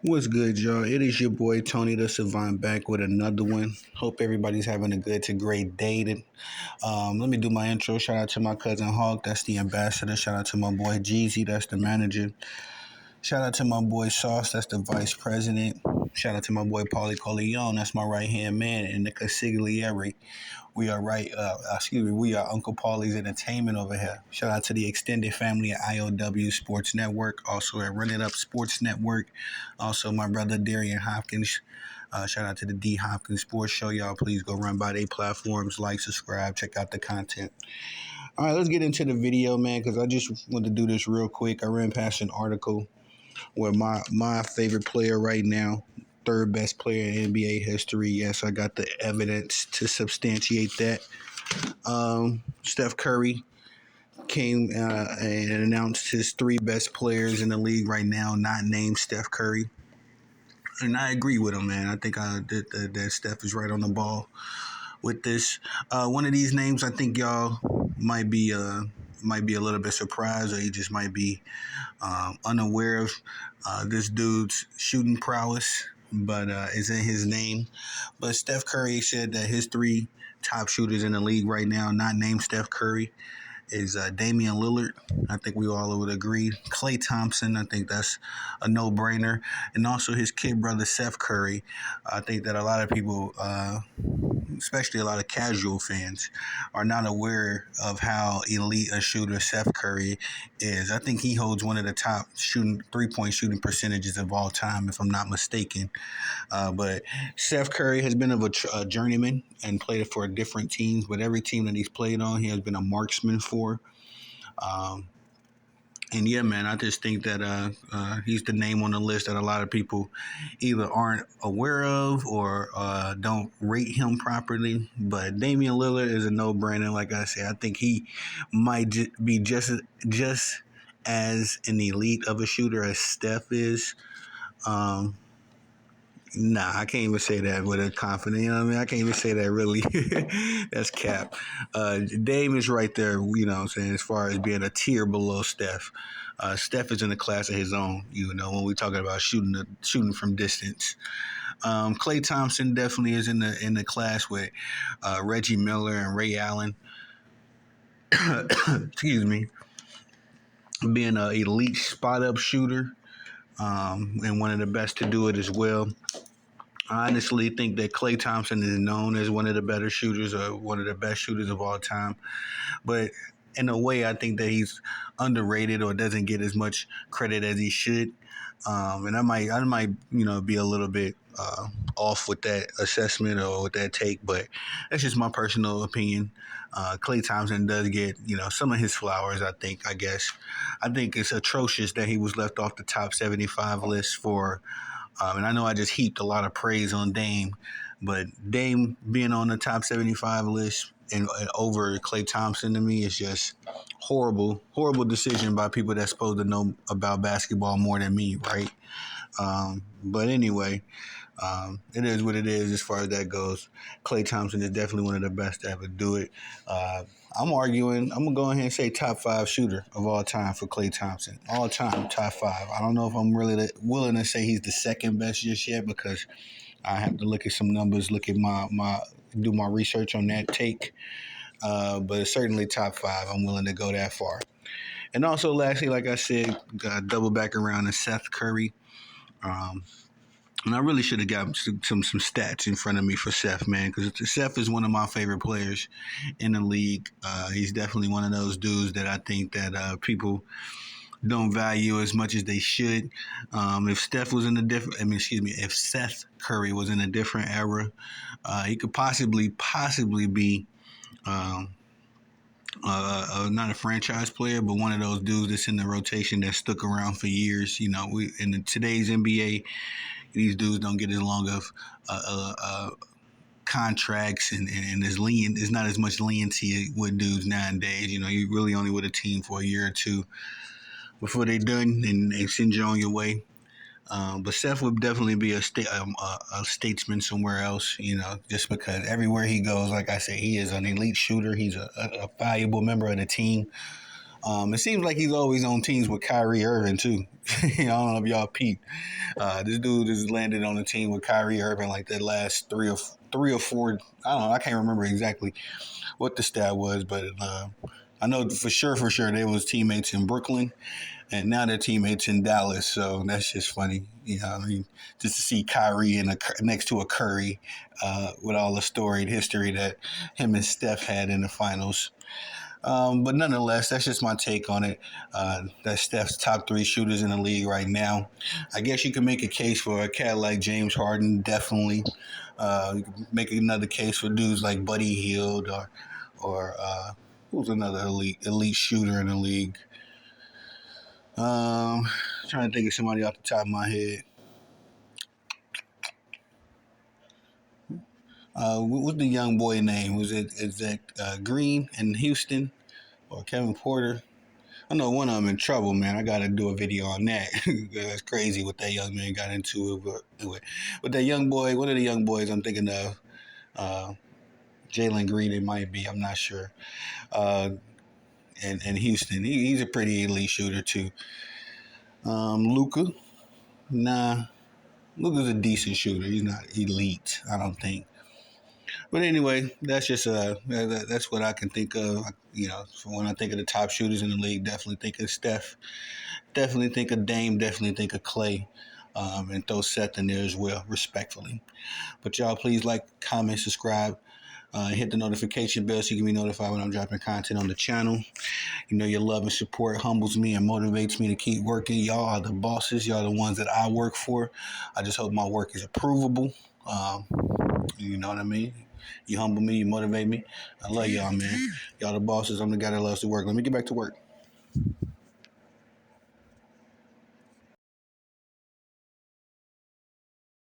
What's good, y'all? It is your boy Tony the Savant back with another one. Hope everybody's having a good to great day. Let me do my intro. Shout out to my cousin Hawk, that's the ambassador. Shout out to my boy Jeezy, that's the manager. Shout out to my boy Sauce, that's the vice president. Shout out to my boy Paulie Coleon, that's my right hand man, and the consigliere. We are Uncle Paulie's Entertainment over here. Shout out to the extended family at IOW Sports Network, also at Run It Up Sports Network. Also, my brother Darian Hopkins. Shout out to the D Hopkins Sports Show. Y'all, please go run by their platforms, like, subscribe, check out the content. All right, let's get into the video, man, because I just want to do this real quick. I ran past an article where my favorite player right now, third best player in NBA history. Yes, I got the evidence to substantiate that. Steph Curry came and announced his three best players in the league right now, not named Steph Curry. And I agree with him, man. I think that Steph is right on the ball with this. One of these names, I think y'all might be a little bit surprised, or you just might be unaware of this dude's shooting prowess, but it's in his name. But Steph Curry said that his three top shooters in the league right now, not named Steph Curry, is Damian Lillard. I think we all would agree. Klay Thompson, I think that's a no-brainer. And also his kid brother, Seth Curry. I think that a lot of people, especially a lot of casual fans, are not aware of how elite a shooter Seth Curry is. I think he holds one of the top three-point shooting percentages of all time, if I'm not mistaken. But Seth Curry has been a journeyman and played for different teams, but every team that he's played on, he has been a marksman for. Um, and yeah, man, I just think that he's the name on the list that a lot of people either aren't aware of or don't rate him properly. But Damian Lillard is a no-brainer. Like I said, I think he might be just as an elite of a shooter as Steph is. Um, Nah, I can't even say that with a confidence. You know what I mean? I can't even say that really. That's cap. Dame is right there, you know what I'm saying, as far as being a tier below Steph. Steph is in a class of his own, you know, when we're talking about shooting from distance. Klay Thompson definitely is in the class with Reggie Miller and Ray Allen. Excuse me. Being an elite spot up shooter, and one of the best to do it as well. I honestly think that Klay Thompson is known as one of the better shooters or one of the best shooters of all time. But in a way, I think that he's underrated or doesn't get as much credit as he should. And I might, be a little bit off with that assessment or with that take, but that's just my personal opinion. Klay Thompson does get, some of his flowers. I guess, I think it's atrocious that he was left off the top 75 list for. And I know I just heaped a lot of praise on Dame, but Dame being on the top 75 list and over Klay Thompson to me is just horrible decision by people that's supposed to know about basketball more than me, right? But anyway, it is what it is as far as that goes. Klay Thompson is definitely one of the best to ever do it. I'm going to go ahead and say top five shooter of all time for Klay Thompson. All time, top five. I don't know if I'm really willing to say he's the second best just yet because I have to look at some numbers, look at do my research on that take. But it's certainly top five. I'm willing to go that far. And also, lastly, like I said, double back around to Seth Curry. And I really should have got some stats in front of me for Seth, man, because Seth is one of my favorite players in the league. He's definitely one of those dudes that I think that people don't value as much as they should. If Steph was in a different, if Seth Curry was in a different era, he could possibly be not a franchise player, but one of those dudes that's in the rotation that stuck around for years. In today's NBA, these dudes don't get as long of contracts and as lenient. There's not as much leniency with dudes nowadays. You really only with a team for a year or two before they're done and they send you on your way. But Seth would definitely be a statesman somewhere else, just because everywhere he goes, like I said, he is an elite shooter. He's a valuable member of the team. It seems like he's always on teams with Kyrie Irving too. I don't know if y'all peeped. This dude has landed on a team with Kyrie Irving like the last three or four. I don't know. I can't remember exactly what the stat was, but I know for sure they was teammates in Brooklyn, and now they're teammates in Dallas. So that's just funny, I mean, just to see Kyrie next to a Curry, with all the storied history that him and Steph had in the finals. But nonetheless, that's just my take on it. That's Steph's top three shooters in the league right now. I guess you can make a case for a cat like James Harden, definitely. You can make another case for dudes like Buddy Hield or who's another elite shooter in the league. Trying to think of somebody off the top of my head. What's the young boy name? Is that Green in Houston or Kevin Porter? I know one of them in trouble, man. I got to do a video on that. That's crazy what that young man got into it. But anyway, but that young boy, one of the young boys I'm thinking of, uh, Jalen Green, it might be. I'm not sure. Uh, and Houston, he's a pretty elite shooter too. Luka, nah, Luka's a decent shooter. He's not elite, I don't think. But anyway, that's just that's what I can think of. So when I think of the top shooters in the league, definitely think of Steph. Definitely think of Dame. Definitely think of Clay. And throw Seth in there as well, respectfully. But y'all, please like, comment, subscribe, hit the notification bell so you can be notified when I'm dropping content on the channel. Your love and support humbles me and motivates me to keep working. Y'all are the bosses. Y'all are the ones that I work for. I just hope my work is approvable. You know what I mean? You humble me, you motivate me. I love y'all, man. Y'all the bosses. I'm the guy that loves to work. Let me get back to work.